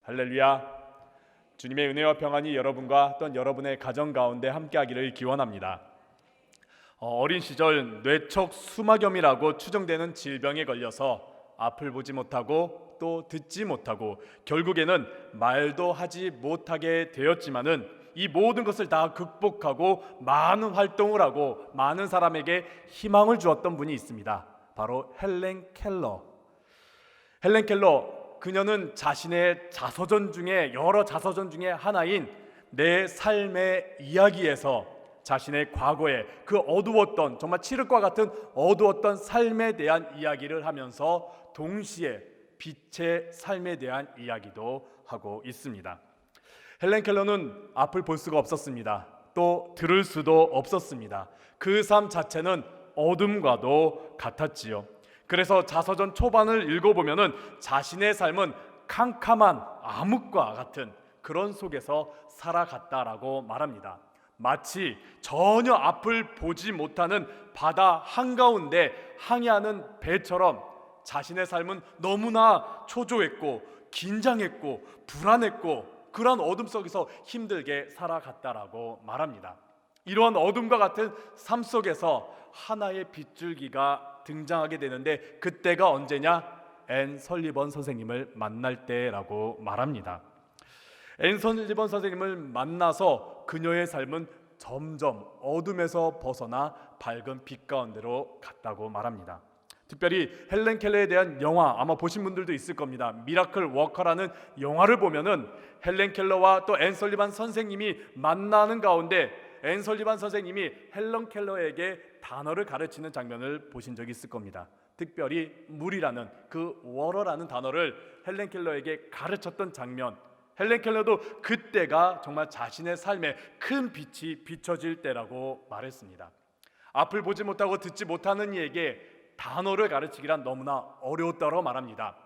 할렐루야. 주님의 은혜와 평안이 여러분과 또한 여러분의 가정 가운데 함께하기를 기원합니다. 어린 시절 뇌척 수막염이라고 추정되는 질병에 걸려서 앞을 보지 못하고 또 듣지 못하고 결국에는 말도 하지 못하게 되었지만은 이 모든 것을 다 극복하고 많은 활동을 하고 많은 사람에게 희망을 주었던 분이 있습니다. 바로 헬렌 켈러. 그녀는 자신의 자서전 중에 여러 자서전 중에 하나인 내 삶의 이야기에서 자신의 과거에 그 어두웠던 정말 칠흑과 같은 어두웠던 삶에 대한 이야기를 하면서 동시에 빛의 삶에 대한 이야기도 하고 있습니다. 헬렌 켈러는 앞을 볼 수가 없었습니다. 또 들을 수도 없었습니다. 그 삶 자체는 어둠과도 같았지요. 그래서 자서전 초반을 읽어보면은 자신의 삶은 캄캄한 암흑과 같은 그런 속에서 살아갔다라고 말합니다. 마치 전혀 앞을 보지 못하는 바다 한가운데 항해하는 배처럼 자신의 삶은 너무나 초조했고 긴장했고 불안했고 그런 어둠 속에서 힘들게 살아갔다라고 말합니다. 이러한 어둠과 같은 삶 속에서 하나의 빗줄기가 등장하게 되는데 그때가 언제냐? 앤 설리번 선생님을 만날 때라고 말합니다. 앤 설리번 선생님을 만나서 그녀의 삶은 점점 어둠에서 벗어나 밝은 빛 가운데로 갔다고 말합니다. 특별히 헬렌 켈러에 대한 영화 아마 보신 분들도 있을 겁니다. 미라클 워커라는 영화를 보면은 헬렌 켈러와 또 앤 설리번 선생님이 만나는 가운데 앤 설리번 선생님이 헬렌 켈러에게 단어를 가르치는 장면을 보신 적이 있을 겁니다. 특별히 물이라는 그 워러라는 단어를 헬렌 켈러에게 가르쳤던 장면. 헬렌 켈러도 그때가 정말 자신의 삶에 큰 빛이 비춰질 때라고 말했습니다. 앞을 보지 못하고 듣지 못하는 이에게 단어를 가르치기란 너무나 어려웠다고 말합니다.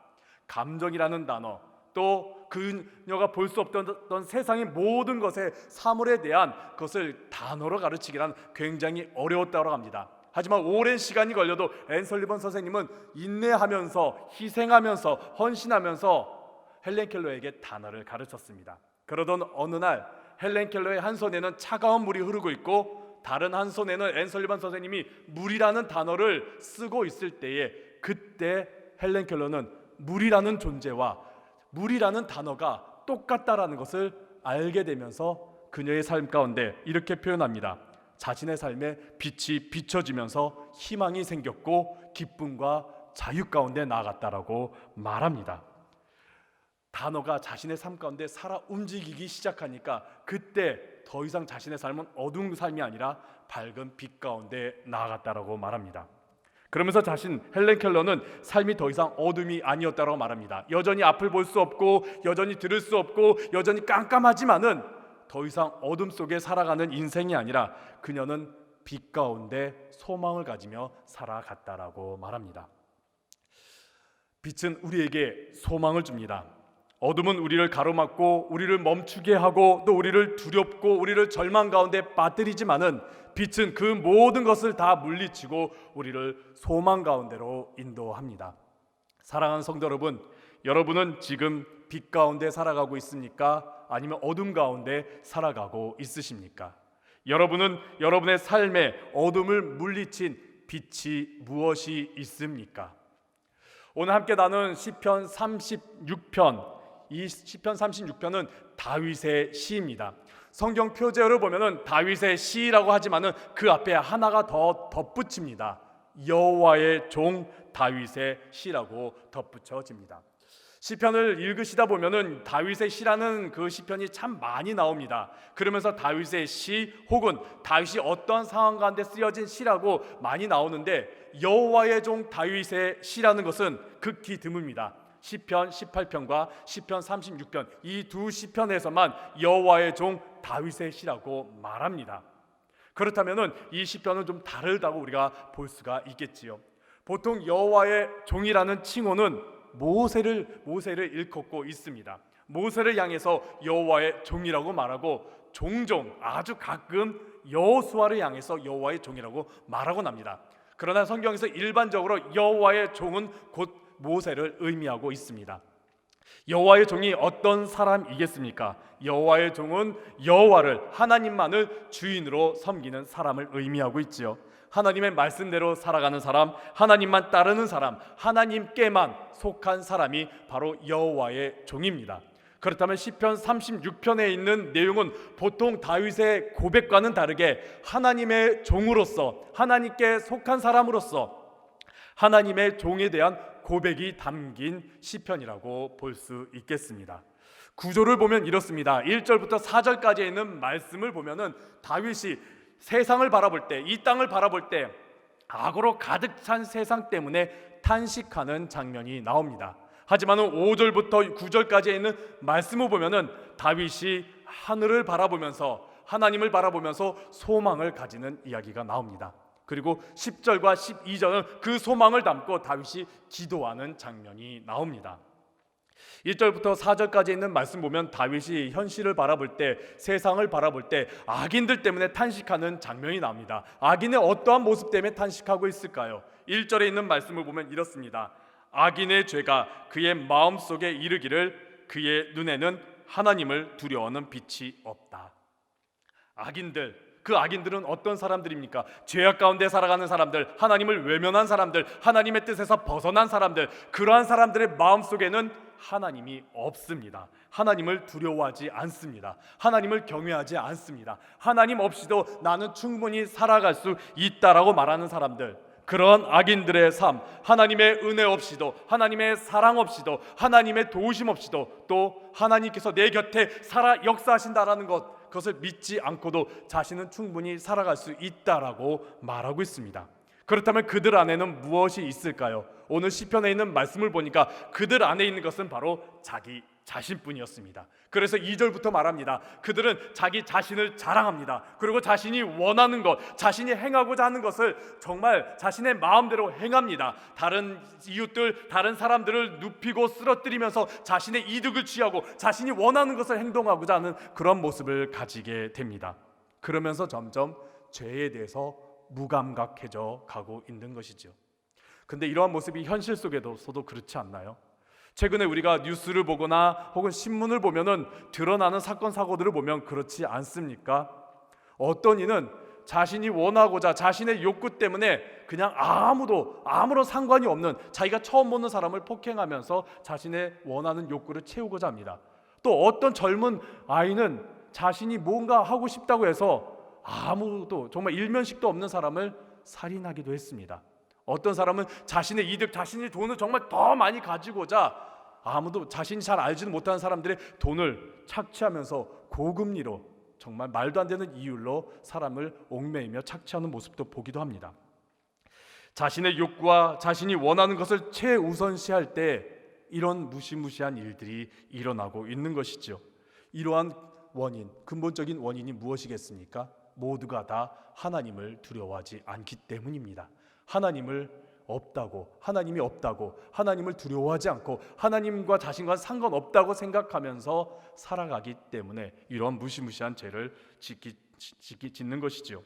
감정이라는 단어, 또 그녀가 볼 수 없던 세상의 모든 것의 사물에 대한 것을 단어로 가르치기란 굉장히 어려웠다고 합니다. 하지만 오랜 시간이 걸려도 앤 설리번 선생님은 인내하면서 희생하면서 헌신하면서 헬렌 켈러에게 단어를 가르쳤습니다. 그러던 어느 날 헬렌 켈러의 한 손에는 차가운 물이 흐르고 있고 다른 한 손에는 앤 설리번 선생님이 물이라는 단어를 쓰고 있을 때에 그때 헬렌 켈러는 물이라는 존재와 물이라는 단어가 똑같다라는 것을 알게 되면서 그녀의 삶 가운데 이렇게 표현합니다. 자신의 삶에 빛이 비춰지면서 희망이 생겼고 기쁨과 자유 가운데 나아갔다라고 말합니다. 단어가 자신의 삶 가운데 살아 움직이기 시작하니까 그때 더 이상 자신의 삶은 어두운 삶이 아니라 밝은 빛 가운데 나아갔다라고 말합니다. 그러면서 헬렌 켈러는 삶이 더 이상 어둠이 아니었다고 말합니다. 여전히 앞을 볼 수 없고 여전히 들을 수 없고 여전히 깜깜하지만은 더 이상 어둠 속에 살아가는 인생이 아니라 그녀는 빛 가운데 소망을 가지며 살아갔다라고 말합니다. 빛은 우리에게 소망을 줍니다. 어둠은 우리를 가로막고 우리를 멈추게 하고 또 우리를 두렵고 우리를 절망 가운데 빠뜨리지만은 빛은 그 모든 것을 다 물리치고 우리를 소망 가운데로 인도합니다. 사랑하는 성도 여러분, 여러분은 지금 빛 가운데 살아가고 있습니까? 아니면 어둠 가운데 살아가고 있으십니까? 여러분은 여러분의 삶에 어둠을 물리친 빛이 무엇이 있습니까? 오늘 함께 나눈 시편 36편, 이 시편 36편은 다윗의 시입니다. 성경 표제어를 보면은 다윗의 시라고 하지만은 그 앞에 하나가 더 덧붙입니다. 여호와의 종 다윗의 시라고 덧붙여집니다. 시편을 읽으시다 보면은 다윗의 시라는 그 시편이 참 많이 나옵니다. 그러면서 다윗의 시 혹은 다윗이 어떤 상황 가운데 쓰여진 시라고 많이 나오는데 여호와의 종 다윗의 시라는 것은 극히 드뭅니다. 시편 18편과 시편 36편 이 두 시편에서만 여호와의 종 다윗의 시라고 말합니다. 그렇다면은 이 시편은 좀 다르다고 우리가 볼 수가 있겠지요. 보통 여호와의 종이라는 칭호는 모세를 일컫고 있습니다. 모세를 향해서 여호와의 종이라고 말하고 종종 아주 가끔 여호수아를 향해서 여호와의 종이라고 말하곤 합니다. 그러나 성경에서 일반적으로 여호와의 종은 곧 모세를 의미하고 있습니다. 여호와의 종이 어떤 사람이겠습니까? 여호와의 종은 여호와를, 하나님만을 주인으로 섬기는 사람을 의미하고 있지요. 하나님의 말씀대로 살아가는 사람, 하나님만 따르는 사람, 하나님께만 속한 사람이 바로 여호와의 종입니다. 그렇다면 시편 36편에 있는 내용은 보통 다윗의 고백과는 다르게 하나님의 종으로서, 하나님께 속한 사람으로서 하나님의 종에 대한 고백이 담긴 시편이라고 볼 수 있겠습니다. 구조를 보면 이렇습니다. 1절부터 4절까지에 있는 말씀을 보면은 다윗이 세상을 바라볼 때, 이 땅을 바라볼 때 악으로 가득 찬 세상 때문에 탄식하는 장면이 나옵니다. 하지만 5절부터 9절까지에 있는 말씀을 보면은 다윗이 하늘을 바라보면서, 하나님을 바라보면서 소망을 가지는 이야기가 나옵니다. 그리고 10절과 12절은 그 소망을 담고 다윗이 기도하는 장면이 나옵니다. 1절부터 4절까지 있는 말씀 보면 다윗이 현실을 바라볼 때, 세상을 바라볼 때 악인들 때문에 탄식하는 장면이 나옵니다. 악인의 어떠한 모습 때문에 탄식하고 있을까요? 1절에 있는 말씀을 보면 이렇습니다. 악인의 죄가 그의 마음속에 이르기를 그의 눈에는 하나님을 두려워하는 빛이 없다. 악인들, 그 악인들은 어떤 사람들입니까? 죄악 가운데 살아가는 사람들, 하나님을 외면한 사람들, 하나님의 뜻에서 벗어난 사람들, 그러한 사람들의 마음속에는 하나님이 없습니다. 하나님을 두려워하지 않습니다. 하나님을 경외하지 않습니다. 하나님 없이도 나는 충분히 살아갈 수 있다라고 말하는 사람들, 그런 악인들의 삶, 하나님의 은혜 없이도, 하나님의 사랑 없이도, 하나님의 도우심 없이도, 또 하나님께서 내 곁에 살아 역사하신다라는 것, 그것을 믿지 않고도 자신은 충분히 살아갈 수 있다라고 말하고 있습니다. 그렇다면 그들 안에는 무엇이 있을까요? 오늘 시편에 있는 말씀을 보니까 그들 안에 있는 것은 바로 자기 자신뿐이었습니다. 그래서 2절부터 말합니다. 그들은 자기 자신을 자랑합니다. 그리고 자신이 원하는 것, 자신이 행하고자 하는 것을 정말 자신의 마음대로 행합니다. 다른 이웃들, 다른 사람들을 눕히고 쓰러뜨리면서 자신의 이득을 취하고 자신이 원하는 것을 행동하고자 하는 그런 모습을 가지게 됩니다. 그러면서 점점 죄에 대해서 무감각해져 가고 있는 것이죠. 근데 이러한 모습이 현실 속에서도 그렇지 않나요? 최근에 우리가 뉴스를 보거나 혹은 신문을 보면은 드러나는 사건 사고들을 보면 그렇지 않습니까? 어떤 이는 자신이 원하고자 자신의 욕구 때문에 그냥 아무런 상관이 없는 자기가 처음 보는 사람을 폭행하면서 자신의 원하는 욕구를 채우고자 합니다. 또 어떤 젊은 아이는 자신이 뭔가 하고 싶다고 해서 아무도 정말 일면식도 없는 사람을 살인하기도 했습니다. 어떤 사람은 자신의 이득, 자신의 돈을 정말 더 많이 가지고자 아무도 자신이 잘 알지도 못하는 사람들의 돈을 착취하면서 고금리로 정말 말도 안 되는 이율로 사람을 옥매이며 착취하는 모습도 보기도 합니다. 자신의 욕구와 자신이 원하는 것을 최우선시할 때 이런 무시무시한 일들이 일어나고 있는 것이죠. 이러한 원인, 근본적인 원인이 무엇이겠습니까? 모두가 다 하나님을 두려워하지 않기 때문입니다. 하나님이 없다고, 하나님을 두려워하지 않고 하나님과 자신과 상관없다고 생각하면서 살아가기 때문에 이러한 무시무시한 죄를 짓는 것이지요.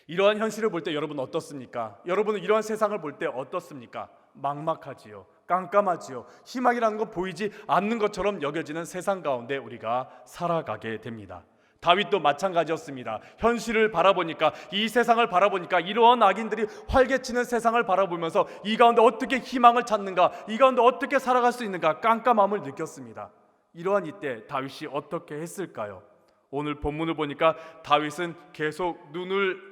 이러한 현실을 볼 때 여러분 어떻습니까? 여러분은 이러한 세상을 볼 때 어떻습니까? 막막하지요. 깜깜하지요. 희망이라는 건 보이지 않는 것처럼 여겨지는 세상 가운데 우리가 살아가게 됩니다. 다윗도 마찬가지였습니다. 현실을 바라보니까, 이 세상을 바라보니까 이러한 악인들이 활개치는 세상을 바라보면서 이 가운데 어떻게 희망을 찾는가, 이 가운데 어떻게 살아갈 수 있는가 깜깜함을 느꼈습니다. 이러한 이때 다윗이 어떻게 했을까요? 오늘 본문을 보니까 다윗은 계속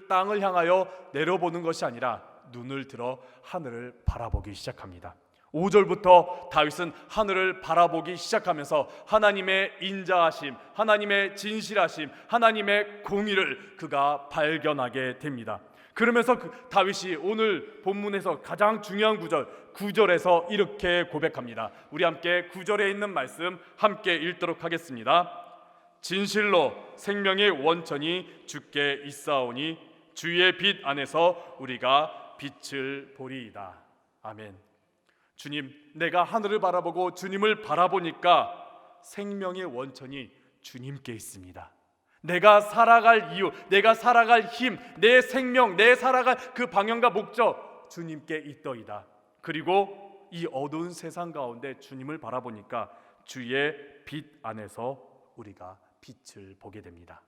땅을 향하여 내려보는 것이 아니라 눈을 들어 하늘을 바라보기 시작합니다. 5절부터 다윗은 하늘을 바라보기 시작하면서 하나님의 인자하심, 하나님의 진실하심, 하나님의 공의를 그가 발견하게 됩니다. 그러면서 다윗이 오늘 본문에서 가장 중요한 구절 9절에서 이렇게 고백합니다. 우리 함께 9절에 있는 말씀 함께 읽도록 하겠습니다. 진실로 생명의 원천이 주께 있사오니 주의 빛 안에서 우리가 빛을 보리이다. 아멘. 주님, 내가 하늘을 바라보고 주님을 바라보니까 생명의 원천이 주님께 있습니다. 내가 살아갈 이유, 내가 살아갈 힘, 내 생명, 내 살아갈 그 방향과 목적 주님께 있더이다. 그리고 이 어두운 세상 가운데 주님을 바라보니까 주의 빛 안에서 우리가 빛을 보게 됩니다.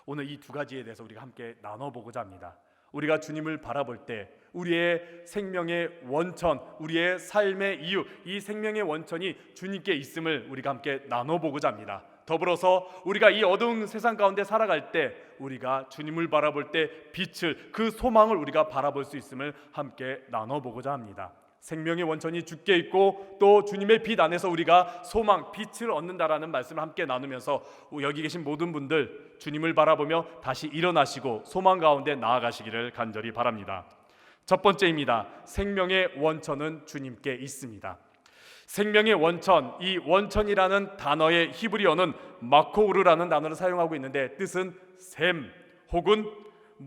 오늘 이 두 가지에 대해서 우리가 함께 나눠보고자 합니다. 우리가 주님을 바라볼 때 우리의 생명의 원천, 우리의 삶의 이유, 이 생명의 원천이 주님께 있음을 우리가 함께 나눠보고자 합니다. 더불어서 우리가 이 어두운 세상 가운데 살아갈 때 우리가 주님을 바라볼 때 빛을, 그 소망을 우리가 바라볼 수 있음을 함께 나눠보고자 합니다. 생명의 원천이 주께 있고 또 주님의 빛 안에서 우리가 소망, 빛을 얻는다라는 말씀을 함께 나누면서 여기 계신 모든 분들 주님을 바라보며 다시 일어나시고 소망 가운데 나아가시기를 간절히 바랍니다. 첫 번째입니다. 생명의 원천은 주님께 있습니다. 생명의 원천, 이 원천이라는 단어의 히브리어는 마코우르라는 단어를 사용하고 있는데 뜻은 샘 혹은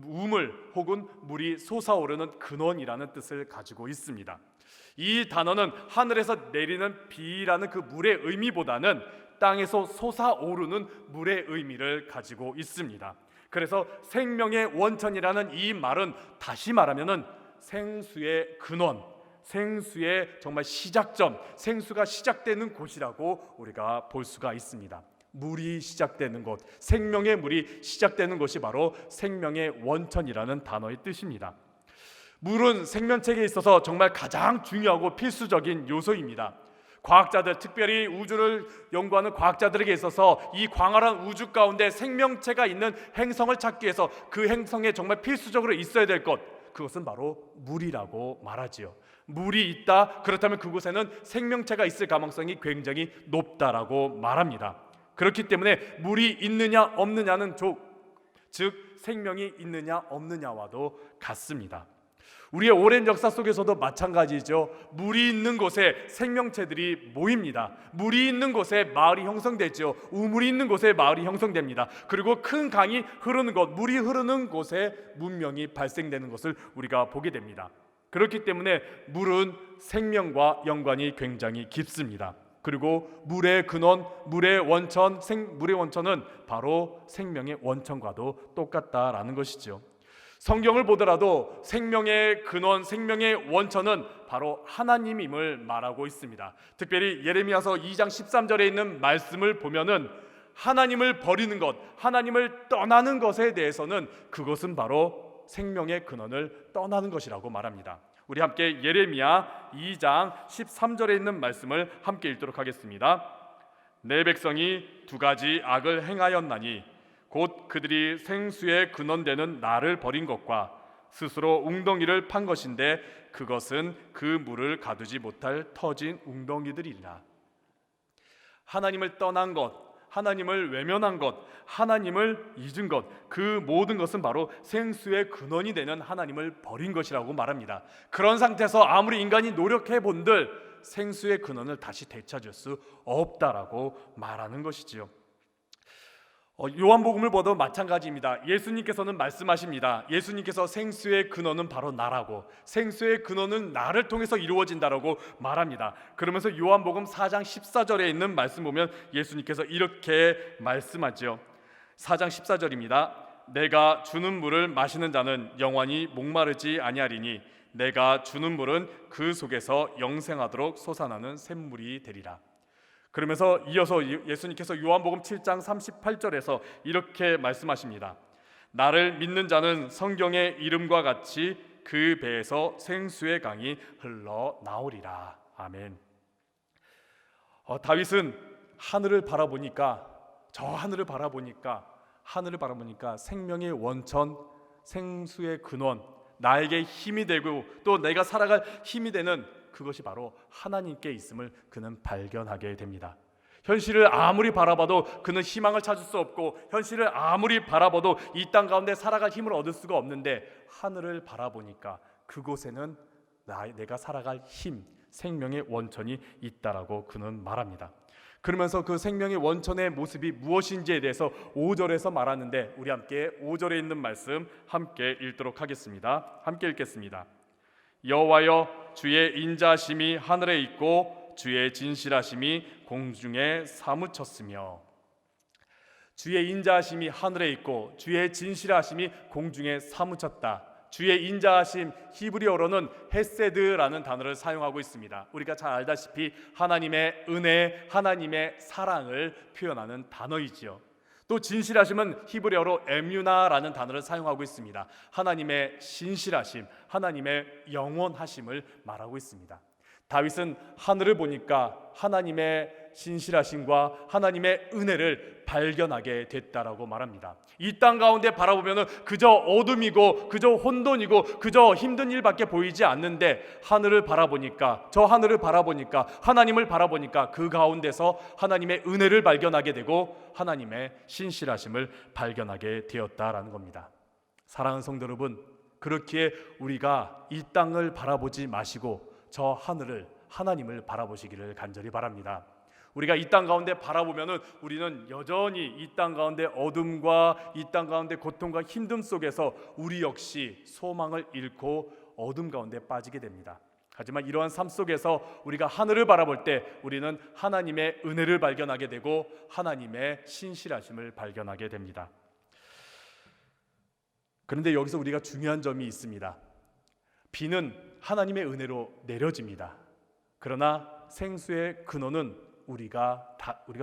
우물 혹은 물이 솟아오르는 근원이라는 뜻을 가지고 있습니다. 이 단어는 하늘에서 내리는 비라는 그 물의 의미보다는 땅에서 솟아오르는 물의 의미를 가지고 있습니다. 그래서 생명의 원천이라는 이 말은 다시 말하면은 생수의 근원, 생수의 정말 시작점, 생수가 시작되는 곳이라고 우리가 볼 수가 있습니다. 물이 시작되는 곳, 생명의 물이 시작되는 곳이 바로 생명의 원천이라는 단어의 뜻입니다. 물은 생명체계에 있어서 정말 가장 중요하고 필수적인 요소입니다. 과학자들, 특별히 우주를 연구하는 과학자들에게 있어서 이 광활한 우주 가운데 생명체가 있는 행성을 찾기 위해서 그 행성에 정말 필수적으로 있어야 될 것, 그것은 바로 물이라고 말하지요. 물이 있다, 그렇다면 그곳에는 생명체가 있을 가능성이 굉장히 높다라고 말합니다. 그렇기 때문에 물이 있느냐 없느냐는 즉 생명이 있느냐 없느냐와도 같습니다. 우리의 오랜 역사 속에서도 마찬가지죠. 물이 있는 곳에 생명체들이 모입니다. 물이 있는 곳에 마을이 형성되죠. 우물이 있는 곳에 마을이 형성됩니다. 그리고 큰 강이 흐르는 곳, 물이 흐르는 곳에 문명이 발생되는 것을 우리가 보게 됩니다. 그렇기 때문에 물은 생명과 연관이 굉장히 깊습니다. 그리고 물의 근원, 물의 원천은 바로 생명의 원천과도 똑같다라는 것이죠. 성경을 보더라도 생명의 근원, 생명의 원천은 바로 하나님임을 말하고 있습니다. 특별히 예레미야서 2장 13절에 있는 말씀을 보면은 하나님을 버리는 것, 하나님을 떠나는 것에 대해서는 그것은 바로 생명의 근원을 떠나는 것이라고 말합니다. 우리 함께 예레미야 2장 13절에 있는 말씀을 함께 읽도록 하겠습니다. 내 백성이 두 가지 악을 행하였나니 곧 그들이 생수의 근원되는 나를 버린 것과 스스로 웅덩이를 판 것인데 그것은 그 물을 가두지 못할 터진 웅덩이들이라. 하나님을 떠난 것, 하나님을 외면한 것, 하나님을 잊은 것, 그 모든 것은 바로 생수의 근원이 되는 하나님을 버린 것이라고 말합니다. 그런 상태에서 아무리 인간이 노력해 본들 생수의 근원을 다시 되찾을 수 없다라고 말하는 것이지요. 요한복음을 보도 마찬가지입니다. 예수님께서는 말씀하십니다. 예수님께서 생수의 근원은 바로 나라고 생수의 근원은 나를 통해서 이루어진다라고 말합니다. 그러면서 요한복음 4장 14절에 있는 말씀 보면 예수님께서 이렇게 말씀하죠. 4장 14절입니다. 내가 주는 물을 마시는 자는 영원히 목마르지 아니하리니 내가 주는 물은 그 속에서 영생하도록 솟아나는 샘물이 되리라. 그러면서 이어서 예수님께서 요한복음 7장 38절에서 이렇게 말씀하십니다. 나를 믿는 자는 성경의 이름과 같이 그 배에서 생수의 강이 흘러나오리라. 아멘. 다윗은 하늘을 바라보니까 생명의 원천, 생수의 근원, 나에게 힘이 되고 또 내가 살아갈 힘이 되는 그것이 바로 하나님께 있음을 그는 발견하게 됩니다. 현실을 아무리 바라봐도 그는 희망을 찾을 수 없고 현실을 아무리 바라봐도 이 땅 가운데 살아갈 힘을 얻을 수가 없는데 하늘을 바라보니까 그곳에는 내가 살아갈 힘, 생명의 원천이 있다라고 그는 말합니다. 그러면서 그 생명의 원천의 모습이 무엇인지에 대해서 5절에서 말하는데 우리 함께 5절에 있는 말씀 함께 읽도록 하겠습니다. 함께 읽겠습니다. 여호와여 주의 인자하심이 하늘에 있고 주의 진실하심이 공중에 사무쳤으며. 주의 인자하심이 하늘에 있고 주의 진실하심이 공중에 사무쳤다. 주의 인자하심, 히브리어로는 헤세드라는 단어를 사용하고 있습니다. 우리가 잘 알다시피 하나님의 은혜, 하나님의 사랑을 표현하는 단어이지요. 또 진실하심은 히브리어로 에뮤나라는 단어를 사용하고 있습니다. 하나님의 신실하심, 하나님의 영원하심을 말하고 있습니다. 다윗은 하늘을 보니까 하나님의 신실하심과 하나님의 은혜를 발견하게 됐다라고 말합니다. 이 땅 가운데 바라보면 그저 어둠이고 그저 혼돈이고 그저 힘든 일밖에 보이지 않는데 하늘을 바라보니까, 저 하늘을 바라보니까, 하나님을 바라보니까 그 가운데서 하나님의 은혜를 발견하게 되고 하나님의 신실하심을 발견하게 되었다라는 겁니다. 사랑하는 성도 여러분, 그렇기에 우리가 이 땅을 바라보지 마시고 저 하늘을, 하나님을 바라보시기를 간절히 바랍니다. 우리가 이 땅 가운데 바라보면은 우리는 여전히 이 땅 가운데 어둠과 이 땅 가운데 고통과 힘듦 속에서 우리 역시 소망을 잃고 어둠 가운데 빠지게 됩니다. 하지만 이러한 삶 속에서 우리가 하늘을 바라볼 때 우리는 하나님의 은혜를 발견하게 되고 하나님의 신실하심을 발견하게 됩니다. 그런데 여기서 우리가 중요한 점이 있습니다. 비는 하나님의 은혜로 내려집니다. 그러나 생수의 근원은 우리가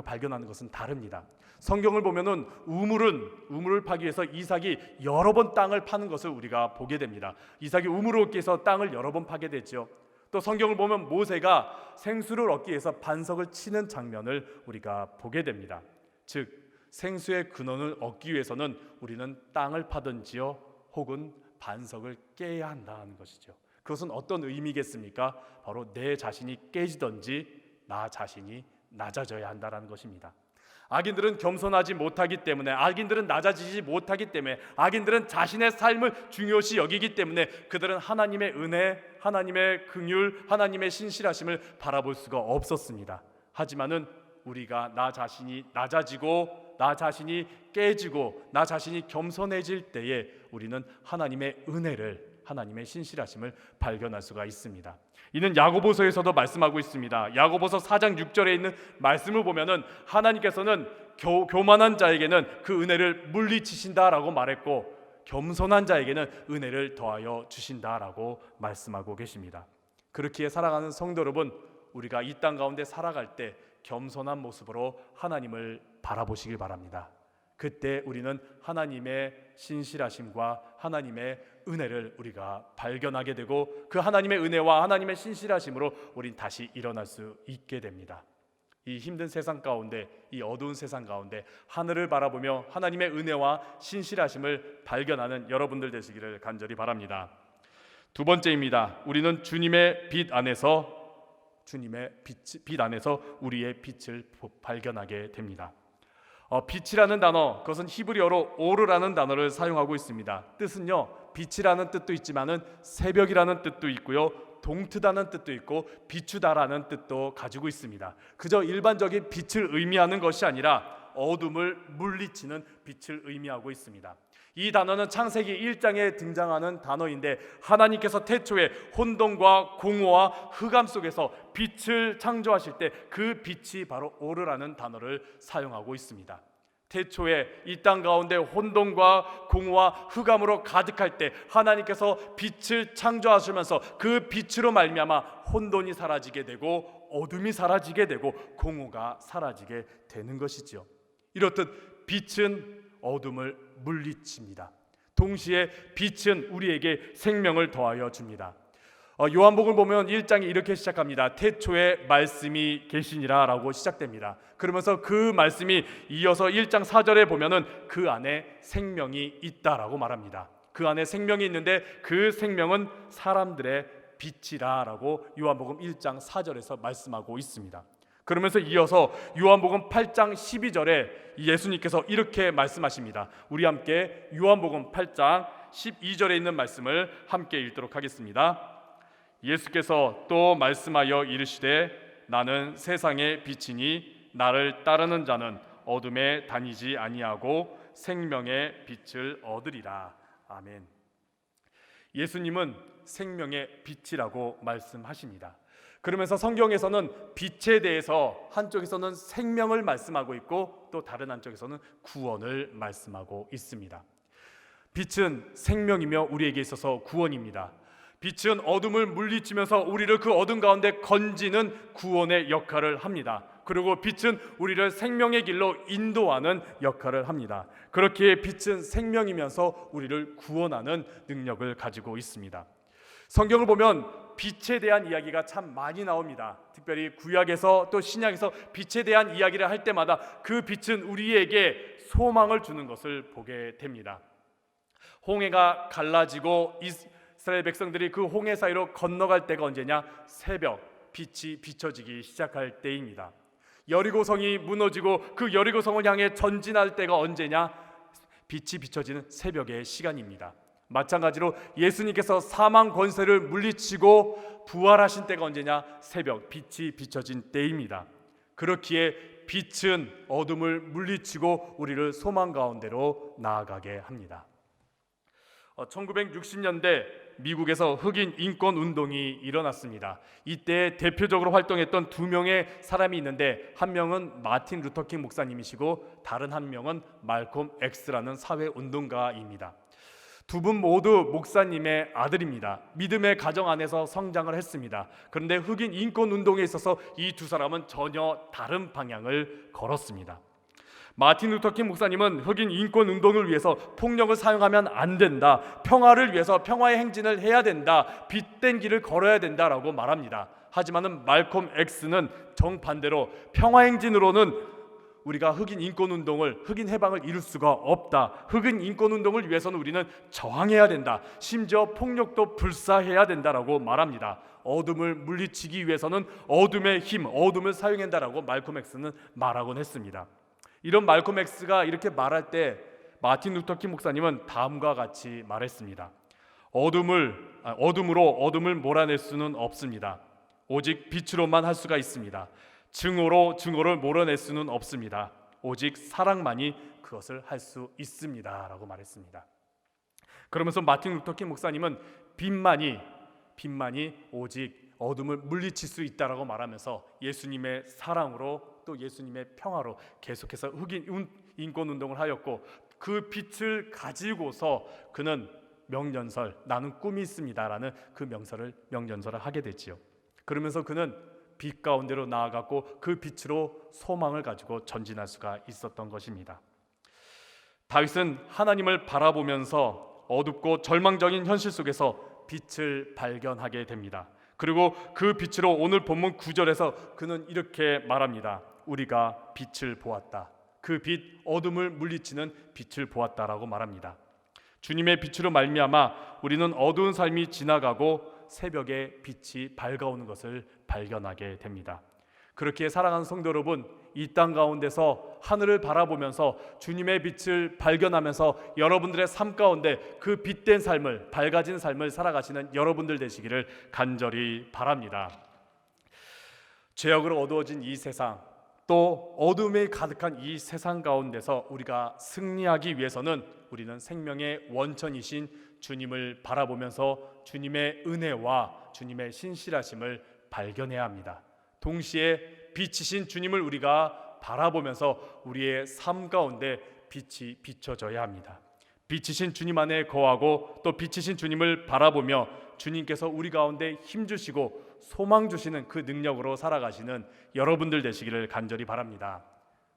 발견하는 것은 다릅니다. 성경을 보면은 우물을 파기 위해서 이삭이 여러 번 땅을 파는 것을 우리가 보게 됩니다. 이삭이 우물을 얻기 위해서 땅을 여러 번 파게 되죠. 또 성경을 보면 모세가 생수를 얻기 위해서 반석을 치는 장면을 우리가 보게 됩니다. 즉 생수의 근원을 얻기 위해서는 우리는 땅을 파든지요 혹은 반석을 깨야 한다는 것이죠. 그것은 어떤 의미겠습니까? 바로 내 자신이 깨지든지 나 자신이 낮아져야 한다는 것입니다. 악인들은 겸손하지 못하기 때문에, 악인들은 낮아지지 못하기 때문에, 악인들은 자신의 삶을 중요시 여기기 때문에 그들은 하나님의 은혜, 하나님의 긍휼, 하나님의 신실하심을 바라볼 수가 없었습니다. 하지만은 우리가 나 자신이 낮아지고 나 자신이 깨지고 나 자신이 겸손해질 때에 우리는 하나님의 은혜를, 하나님의 신실하심을 발견할 수가 있습니다. 이는 야고보서에서도 말씀하고 있습니다. 야고보서 4장 6절에 있는 말씀을 보면은 하나님께서는 교만한 자에게는 그 은혜를 물리치신다라고 말했고 겸손한 자에게는 은혜를 더하여 주신다라고 말씀하고 계십니다. 그렇기에 사랑하는 성도 여러분, 우리가 이 땅 가운데 살아갈 때 겸손한 모습으로 하나님을 바라보시길 바랍니다. 그때 우리는 하나님의 신실하심과 하나님의 은혜를 우리가 발견하게 되고 그 하나님의 은혜와 하나님의 신실하심으로 우린 다시 일어날 수 있게 됩니다. 이 힘든 세상 가운데, 이 어두운 세상 가운데 하늘을 바라보며 하나님의 은혜와 신실하심을 발견하는 여러분들 되시기를 간절히 바랍니다. 두 번째입니다. 우리는 주님의 빛 안에서 우리의 빛을 발견하게 됩니다. 빛이라는 단어, 그것은 히브리어로 오르라는 단어를 사용하고 있습니다. 뜻은요, 빛이라는 뜻도 있지만은 새벽이라는 뜻도 있고요, 동트다는 뜻도 있고 비추다라는 뜻도 가지고 있습니다. 그저 일반적인 빛을 의미하는 것이 아니라 어둠을 물리치는 빛을 의미하고 있습니다. 이 단어는 창세기 1장에 등장하는 단어인데 하나님께서 태초에 혼돈과 공허와 흑암 속에서 빛을 창조하실 때 그 빛이 바로 오르라는 단어를 사용하고 있습니다. 태초에 이 땅 가운데 혼돈과 공허와 흑암으로 가득할 때 하나님께서 빛을 창조하시면서 그 빛으로 말미암아 혼돈이 사라지게 되고 어둠이 사라지게 되고 공허가 사라지게 되는 것이지요. 이렇듯 빛은 어둠을 물리칩니다. 동시에 빛은 우리에게 생명을 더하여 줍니다. 요한복음 보면 1장이 이렇게 시작합니다. 태초에 말씀이 계시니라 라고 시작됩니다. 그러면서 그 말씀이 이어서 1장 4절에 보면은 그 안에 생명이 있다라고 말합니다. 그 안에 생명이 있는데 그 생명은 사람들의 빛이라 라고 요한복음 1장 4절에서 말씀하고 있습니다. 그러면서 이어서 요한복음 8장 12절에 예수님께서 이렇게 말씀하십니다. 우리 함께 요한복음 8장 12절에 있는 말씀을 함께 읽도록 하겠습니다. 예수께서 또 말씀하여 이르시되 나는 세상의 빛이니 나를 따르는 자는 어둠에 다니지 아니하고 생명의 빛을 얻으리라. 아멘. 예수님은 생명의 빛이라고 말씀하십니다. 그러면서 성경에서는 빛에 대해서 한쪽에서는 생명을 말씀하고 있고 또 다른 한쪽에서는 구원을 말씀하고 있습니다. 빛은 생명이며 우리에게 있어서 구원입니다. 빛은 어둠을 물리치면서 우리를 그 어둠 가운데 건지는 구원의 역할을 합니다. 그리고 빛은 우리를 생명의 길로 인도하는 역할을 합니다. 그렇기에 빛은 생명이면서 우리를 구원하는 능력을 가지고 있습니다. 성경을 보면 빛에 대한 이야기가 참 많이 나옵니다. 특별히 구약에서 또 신약에서 빛에 대한 이야기를 할 때마다 그 빛은 우리에게 소망을 주는 것을 보게 됩니다. 홍해가 갈라지고 이스라엘 백성들이 그 홍해 사이로 건너갈 때가 언제냐? 새벽 빛이 비춰지기 시작할 때입니다. 여리고성이 무너지고 그 여리고성을 향해 전진할 때가 언제냐? 빛이 비춰지는 새벽의 시간입니다. 마찬가지로 예수님께서 사망 권세를 물리치고 부활하신 때가 언제냐? 새벽 빛이 비춰진 때입니다. 그렇기에 빛은 어둠을 물리치고 우리를 소망 가운데로 나아가게 합니다. 1960년대 미국에서 흑인 인권 운동이 일어났습니다. 이때 대표적으로 활동했던 두 명의 사람이 있는데 한 명은 마틴 루터킹 목사님이시고 다른 한 명은 말콤 X라는 사회운동가입니다. 두 분 모두 목사님의 아들입니다. 믿음의 가정 안에서 성장을 했습니다. 그런데 흑인 인권 운동에 있어서 이 두 사람은 전혀 다른 방향을 걸었습니다. 마틴 루터킹 목사님은 흑인 인권 운동을 위해서 폭력을 사용하면 안 된다, 평화를 위해서 평화의 행진을 해야 된다, 빛된 길을 걸어야 된다라고 말합니다. 하지만은 말콤 X는 정반대로 평화 행진으로는 우리가 흑인 인권 운동을, 흑인 해방을 이룰 수가 없다. 흑인 인권 운동을 위해서는 우리는 저항해야 된다. 심지어 폭력도 불사해야 된다라고 말합니다. 어둠을 물리치기 위해서는 어둠의 힘, 어둠을 사용해야 된다라고 말콤 X는 말하곤 했습니다. 이런 말콤 X가 이렇게 말할 때 마틴 루터킹 목사님은 다음과 같이 말했습니다. 어둠으로 어둠을 몰아낼 수는 없습니다. 오직 빛으로만 할 수가 있습니다. 증오로 증오를 몰아낼 수는 없습니다. 오직 사랑만이 그것을 할 수 있습니다 라고 말했습니다. 그러면서 마틴 루터킹 목사님은 빛만이 오직 어둠을 물리칠 수 있다라고 말하면서 예수님의 사랑으로 또 예수님의 평화로 계속해서 흑인 인권 운동을 하였고, 그 빛을 가지고서 그는 명연설, 나는 꿈이 있습니다라는 그 명연설을 하게 됐지요. 그러면서 그는 빛 가운데로 나아갔고 그 빛으로 소망을 가지고 전진할 수가 있었던 것입니다. 다윗은 하나님을 바라보면서 어둡고 절망적인 현실 속에서 빛을 발견하게 됩니다. 그리고 그 빛으로 오늘 본문 9절에서 그는 이렇게 말합니다. 우리가 빛을 보았다. 그 빛, 어둠을 물리치는 빛을 보았다라고 말합니다. 주님의 빛으로 말미암아 우리는 어두운 삶이 지나가고 새벽에 빛이 밝아오는 것을 발견하게 됩니다. 그렇게 사랑하는 성도 여러분, 이 땅 가운데서 하늘을 바라보면서 주님의 빛을 발견하면서 여러분들의 삶 가운데 그 빛된 삶을, 밝아진 삶을 살아가시는 여러분들 되시기를 간절히 바랍니다. 죄악으로 어두워진 이 세상, 또 어둠에 가득한 이 세상 가운데서 우리가 승리하기 위해서는 우리는 생명의 원천이신 주님을 바라보면서 주님의 은혜와 주님의 신실하심을 발견해야 합니다. 동시에 빛이신 주님을 우리가 바라보면서 우리의 삶 가운데 빛이 비춰져야 합니다. 빛이신 주님 안에 거하고 또 빛이신 주님을 바라보며 주님께서 우리 가운데 힘주시고 소망 주시는 그 능력으로 살아가시는 여러분들 되시기를 간절히 바랍니다.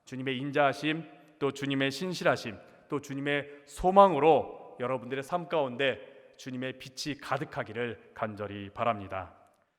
주님의 인자하심, 또 주님의 신실하심, 또 주님의 소망으로 여러분들의 삶 가운데 주님의 빛이 가득하기를 간절히 바랍니다.